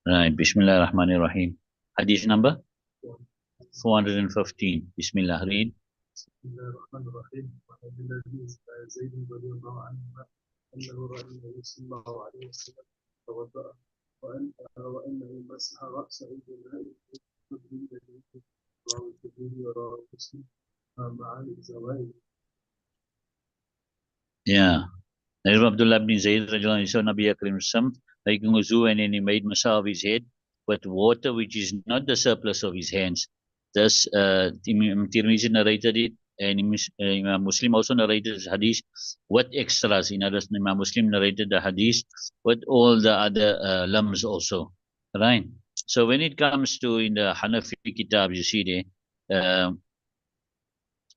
Right. Bismillah ar-Rahman ar-Rahim. Hadith number 415. Bismillah. Read. بسم الله الرحمن الرحيم. وعن عبد الله بن زيد رضي الله عنهما انه راى النبي صلى الله عليه وسلم توضا وانه مسح راسه بماء من يده رواه الترمذي ورواه مسلم مع الزوائد. Yeah. Abdullah ibn Zayd radiallahu anhu, so Nabi Akram making wuzu, and then he made masa of his head with water which is not the surplus of his hands. Thus, Imam Tirmidhi narrated it, and Imam Muslim also narrated this hadith with extras. In others, Imam Muslim narrated the hadith with all the other lums also. Right? So when it comes to in the Hanafi kitab, you see there,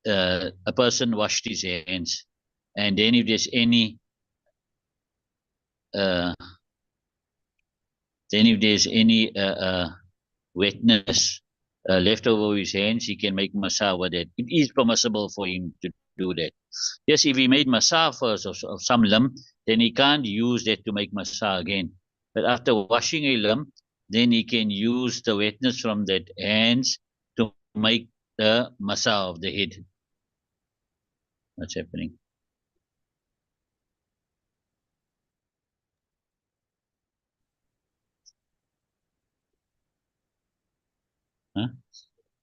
a person washed his hands, and then if there's any wetness left over his hands, he can make masa with it. It is permissible for him to do that. Yes, if he made masa first of some lamb, then he can't use that to make masa again. But after washing a lamb, then he can use the wetness from that hands to make the masa of the head. What's happening? Huh?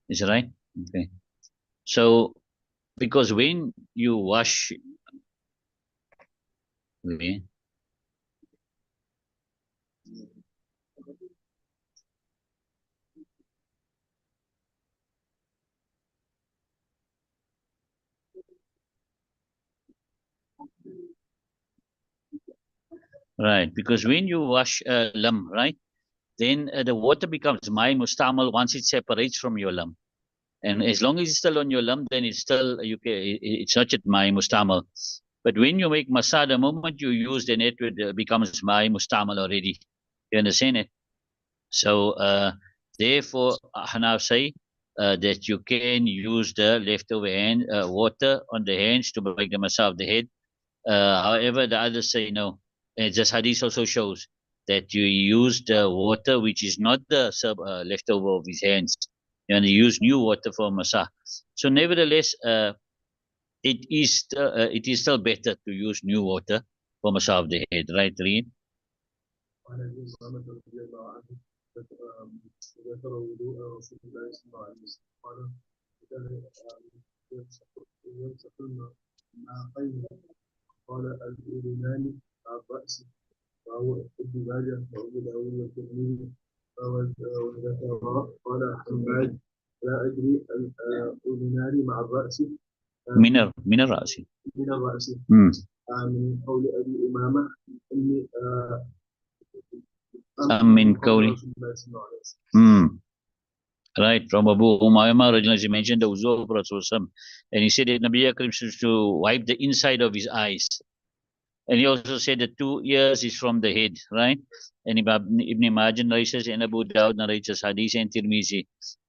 Is it right? Okay. So, because when you wash, okay, right, because when you wash a lamb, right, then the water becomes mai mustamal once it separates from your lamb. And as long as it's still on your lamb, then it's still, it's not yet mai mustamal. But when you make masa, the moment you use, then it becomes mai mustamal already. You understand it? So, therefore, Hanaf say that you can use the leftover water on the hands to make the masa of the head. However, the others say no. And this hadith also shows that you use the water which is not the leftover of his hands. And you use new water for masa. So nevertheless, it is still better to use new water for masa of the head, right? Read. وعن ابي امامه رضي الله عنه ذكر وضوء رسول الله صلى الله عليه وسلم قال كان يمسح الناقين قال الاذنان على الراس وهو ابن ماجه وابو داود والترمذي وذكر قال حماد لا ادري الاذنان مع الراس من الرأس. من الراس من قول ابي امامه اني من قول right, from Abu Umayma originally mentioned the wuzu of Rasulullah, and he said that Nabi Akram used to wipe the inside of his eyes. And he also said the 2 ears is from the head, right? And Ibn Majah narrates and Abu Dawud narrates Hadith and Tirmizi.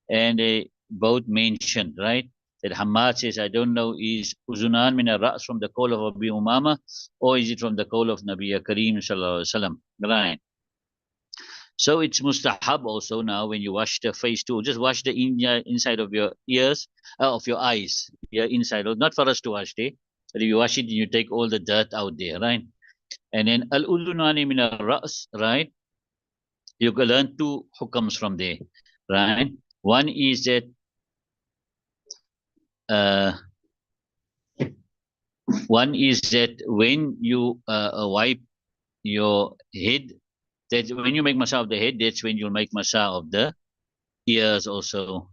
And they both mentioned, right? That Hamad says, I don't know, is Uzunan min al-Ra's from the call of Abu Umama, or is it from the call of Nabi Kareem sallallahu alaihi wasallam, right? So it's mustahab also now when you wash the face too. Just wash the inside of your ears, of your eyes, inside. Not for us to wash there. But if you wash it, you take all the dirt out there, right? And then al-udunani min al-ra's, right? You can learn 2 hukams from there, right? One is that when you wipe your head, that when you make masa of the head, that's when you'll make masa of the ears also.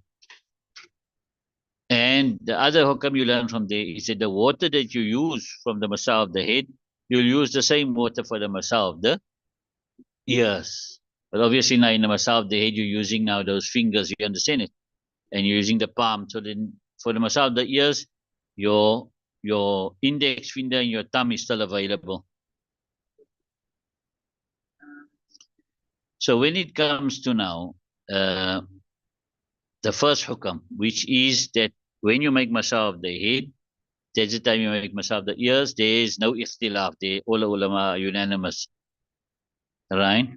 And the other hukam you learn from there is that the water that you use from the masa of the head, you'll use the same water for the masa of the ears. But obviously now in the masa of the head, you're using now those fingers, you understand it? And you're using the palm. So then for the masa of the ears, your index finger and your thumb is still available. So when it comes to now, the first hukam, which is that when you make masa of the head, that's the time you make masa of the ears, there is no ikhtilaf. All ulama are unanimous, right?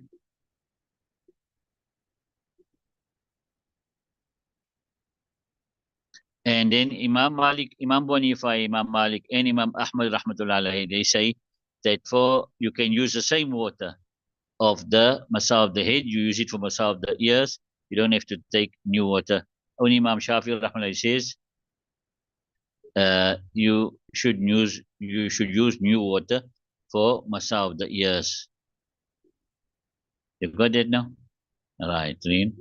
And then Imam Malik, Imam Abu Hanifa, Imam Malik, and Imam Ahmad rahmatullah alayhi, they say that for you can use the same water of the masa of the head, you use it for masa of the ears. You don't have to take new water. Only Imam Shafi rahmatullah says you should use new water for masa of the ears. You got that now? All right, Reem.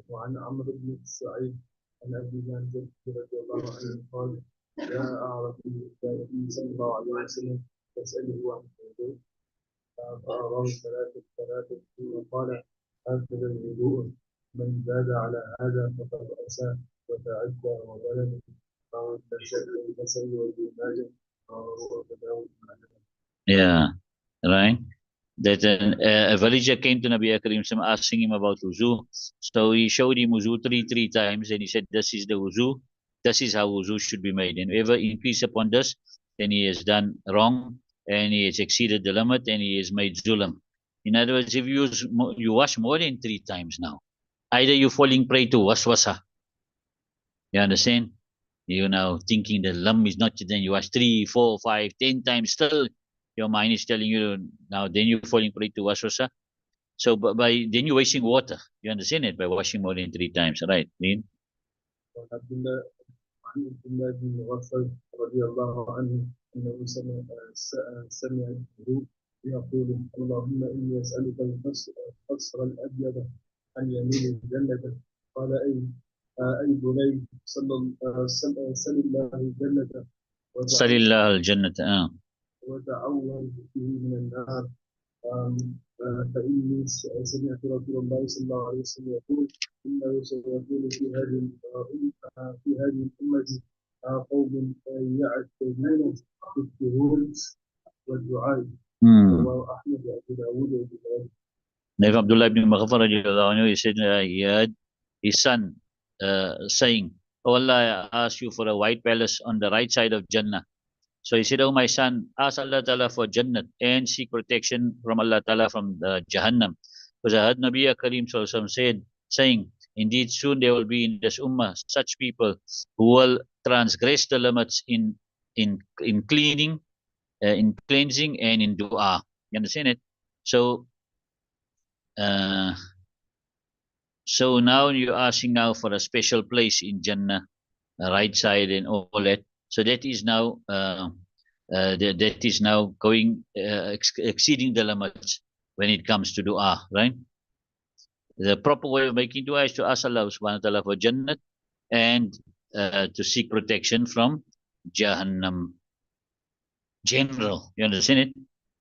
وعن عمرو بن سعيد عن ابي جابر رضي الله عنه قال جاء اعرابي الى النبي صلى الله عليه وسلم يساله عن الوضوء فاراه ثلاثه ثم قال هكذا الوضوء من زاد على هذا فقد اساء وتعدى وظلم رواه النسائي وابن ماجه ورواه ابو داود. Yeah, right. That a villager came to Nabi Karim asking him about wuzu. So he showed him wuzu three times, and he said, "This is the wuzu. This is how wuzu should be made. And whoever increase upon this, then he has done wrong, and he has exceeded the limit, and he has made zulam." In other words, if you wash more than 3 times now, either you're falling prey to waswasa. You understand? You now thinking the lam is not, then you wash 3, 4, 5, 10 times, still your mind is telling you now, then you're falling prey to waswasa. So by then you're wasting water. You understand it by washing more than 3 times, right? Mean? عن عبد الله بن مغفل رضي الله عنه انه سمع الوضوء يقول اللهم اني اسالك القصر الابيض عن يمين الجنه قال اي بني سل الله الجنه صل الله الجنة. وتعوذ به من النار فإني سمعت رسول الله صلى الله عليه وسلم يقول إنه سيكون في هذه الأمة قوم يعتدون بالشهود والدعاء. رواه أحمد وأبو داود وابن ماجه. Nabi Abdullah ibn Maghfar radiallahu anhu, he said he heard his son saying, "Oh Allah, I ask you for a white palace on the right side of Jannah." So he said, "Oh my son, ask Allah Ta'ala for Jannat and seek protection from Allah Ta'ala from Jahannam." Because I heard Nabi Karim saying, indeed soon there will be in this ummah such people who will transgress the limits in cleaning, in cleansing, and in dua. You understand it? So so now you're asking now for a special place in Jannah, right side and all that. So that is now that is now going exceeding the limits when it comes to dua, right? The proper way of making dua is to ask Allah subhanahu wa ta'ala for Jannat and to seek protection from Jahannam. General, you understand it?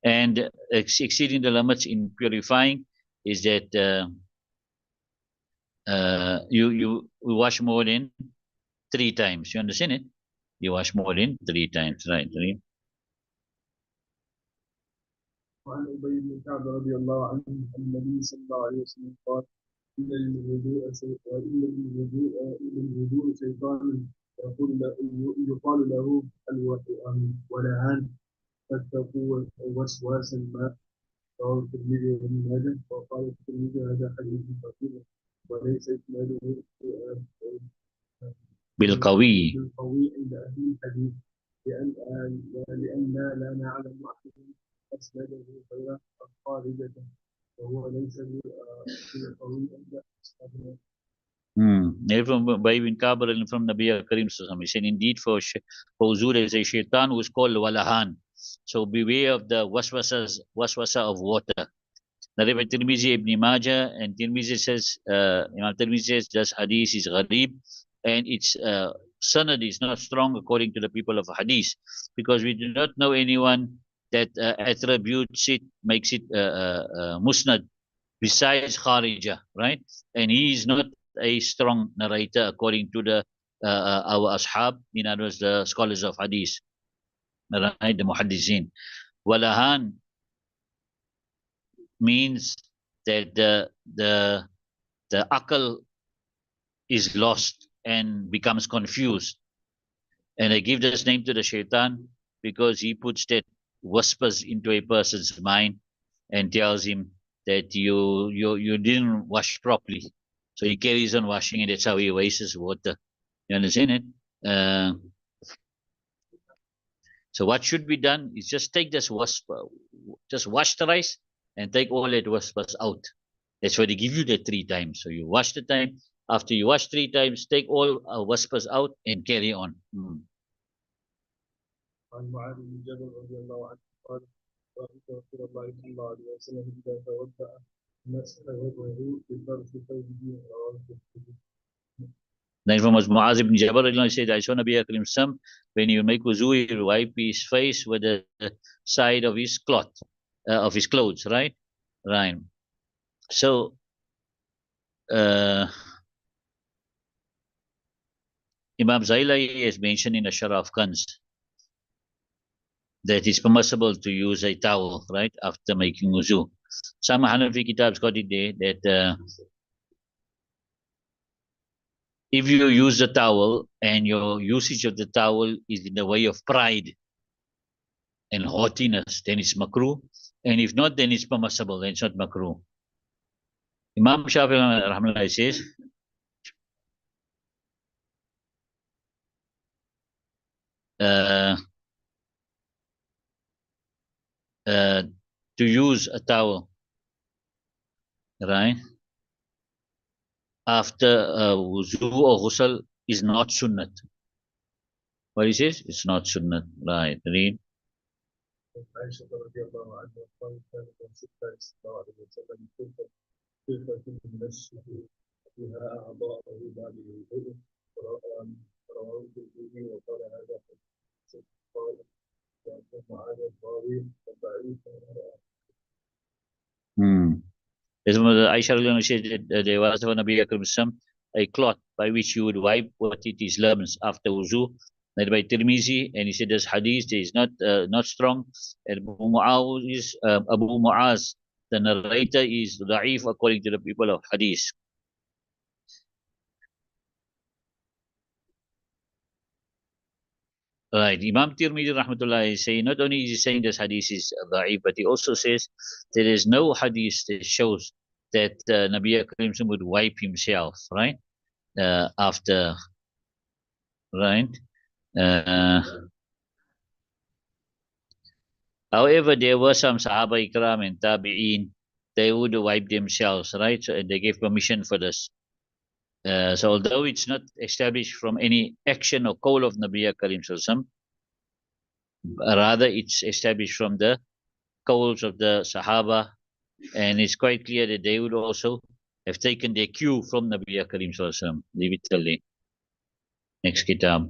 And exceeding the limits in purifying is that you wash more than 3 times. You understand it? You wash more than 3 times, right? وعن أبي بن كعب رضي الله عنه عن النبي صلى الله عليه وسلم قال إن الوضوء شيطان يقال له الولهان فاتقوا وسواس الماء. رواه الترمذي وابن ماجه وقال الترمذي هذا حديث خفيف وليس إسناده بالقوي عند أهل الحديث لأننا لا نعلم أحدا أسنده غير خارجة وهو ليس بالقوي عند أصحابنا. From Ibn Kabir and from Nabi Karim Sallallahu he said, indeed for wuzu there is a shaitan who is called walahan. So beware of the waswasa of water. Narrated by Tirmizi Ibn Majah, and Tirmizi says, Imam Tirmizi says this hadith is gharib, and its sanad is not strong according to the people of hadith, because we do not know anyone that attributes it, makes it musnad besides Kharija, right? And he is not a strong narrator according to the our ashab, in other words, the scholars of hadith, right? The muhaddizin. Walahan means that the akal is lost and becomes confused. And I give this name to the shaitan because he puts that whispers into a person's mind and tells him that you didn't wash properly. So he carries on washing, and that's how he wastes water. You understand it? So what should be done is just take this wasp, just wash the rice and take all that wasps out. That's why they give you that 3 times. So you wash the time. After you wash 3 times, take all wasps out and carry on. عن معاذ بن جبل رضي الله عنه قال رأيت رسول الله صلى الله عليه وسلم إذا توضأ مسح وجهه بطرف ثوبه رواه الترمذي. Then from Muaz ibn Jabal, he said, I saw Nabi Akram Sam, when you make wuzu, he wipe his face with the side of his cloth, of his clothes, right? Right. So, Imam Zailai has mentioned in the Sharh of Kanz that it's permissible to use a towel, right, after making wuzu. Some Hanafi kitabs got it there that if you use the towel and your usage of the towel is in the way of pride and haughtiness, then it's makruh. And if not, then it's permissible, then it's not makruh. Imam Shafi'i rahmatullah says, to use a towel, right, after wuzu or ghusl is not sunnat. What he says? It's not sunnat. Right, read. عائشة رضي الله عنها قال كان رسول الله صلى الله عليه وسلم كلفة يمسح بها أعضاءه بعد الوضوء رواه الترمذي وقال هذا حديث قال وأن معاذ الراوي ضعيف. As Aisha said that there was for Nabi Akram Sam a cloth by which you would wipe what it is limbs after wuzu. That by Tirmizi, and he said this hadith is not strong. And Abu Muaz, the narrator, is da'if according to the people of hadith. Right, Imam Tirmidhi rahmatullah is saying, not only is he saying this hadith is da'if, but he also says there is no hadith that shows that Nabi Akram would wipe himself, right, after, right. However, there were some Sahaba Ikram and Tabi'een, they would wipe themselves, right? So they gave permission for this. So although it's not established from any action or call of Nabi Karim Sallallahu, rather it's established from the calls of the Sahaba, and it's quite clear that they would also have taken their cue from Nabi Karim Sallallahu. Leave it till the next kitab.